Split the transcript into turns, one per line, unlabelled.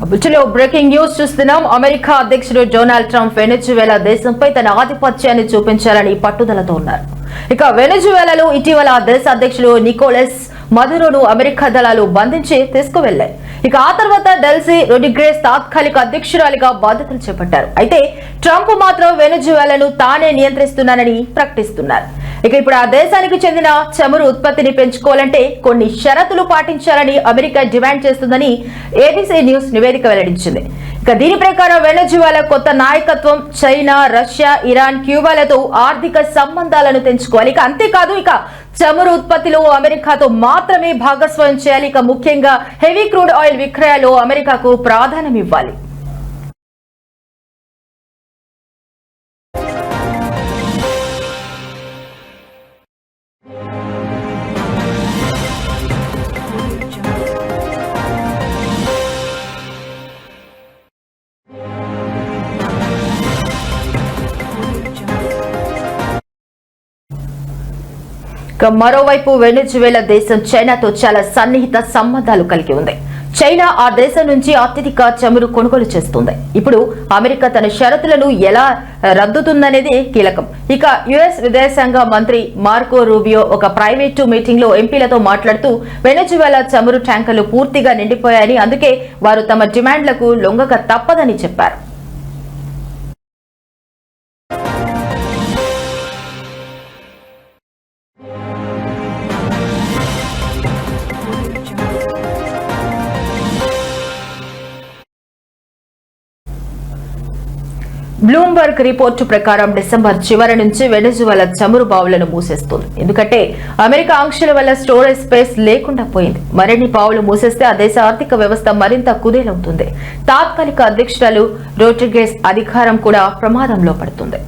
బుల్టెన్లో breaking news చూస్తున్నాం. America అధ్యక్షుడు Donald Trump వెనెజువేలా దేశంపై తన ఆధిపత్యాన్ని చూపించాలని పట్టుదలతో ఉన్నారు. ఇక వెనెజువేలాలో ఇటీవల ఆ దేశ అధ్యక్షుడు నికోలస్ మదురోను అమెరికా దళాలు బంధించి తీసుకువెళ్లాయి. ఇక ఆ తర్వాత డెల్సీ రొడ్రిగేజ్ తాత్కాలిక అధ్యక్షురాలిగా బాధ్యతలు చేపట్టారు. అయితే ట్రంప్ మాత్రం వెనెజువేలాను తానే నియంత్రిస్తున్నానని ప్రకటిస్తున్నారు. ఇక ఇప్పుడు ఆ దేశానికి చెందిన చమురు ఉత్పత్తిని పెంచుకోవాలంటే కొన్ని షరతులు పాటించాలని అమెరికా డిమాండ్ చేస్తుందని ఏబీసీ న్యూస్ నివేదిక వెల్లడించింది. ఇక దీని ప్రకారం వెనెజువేలా కొత్త నాయకత్వం చైనా, రష్యా, ఇరాన్, క్యూబాలతో ఆర్థిక సంబంధాలను తెంచుకోవాలి. ఇక అంతేకాదు ఇక చమురు ఉత్పత్తిలో అమెరికాతో మాత్రమే భాగస్వామ్యం చేయాలి. ఇక ముఖ్యంగా హెవీ క్రూడ్ ఆయిల్ విక్రయాల్లో అమెరికాకు ప్రాధాన్యం ఇవ్వాలి. మరోవైపు వెనెజువేలా దేశం చైనాతో చాలా సన్నిహిత సంబంధాలు కలిగి ఉంది. చైనా ఆ దేశం నుంచి అత్యధిక చమురు కొనుగోలు చేస్తుంది. ఇప్పుడు అమెరికా తన షరతులను ఎలా రద్దుతుందనేది కీలకం. ఇక యుఎస్ విదేశాంగ మంత్రి మార్కో రూబియో ఒక ప్రైవేటు మీటింగ్ లో ఎంపీలతో మాట్లాడుతూ వెనెజువేలా చమురు ట్యాంకర్లు పూర్తిగా నిండిపోయాయని, అందుకే వారు తమ డిమాండ్లకు లొంగక తప్పదని చెప్పారు. బ్లూంబర్గ్ రిపోర్టు ప్రకారం డిసెంబర్ చివరి నుంచి వెనెజువేలా చమురు బావులను మూసేస్తుంది. ఎందుకంటే అమెరికా ఆంక్షల వల్ల స్టోరేజ్ స్పేస్ లేకుండా పోయింది. మరిన్ని బావులు మూసేస్తే ఆ దేశ ఆర్థిక వ్యవస్థ మరింత కుదేలవుతుంది. తాత్కాలిక అధ్యక్షురాలు రొడ్రిగేజ్ అధికారం కూడా ప్రమాదంలో పడుతుంది.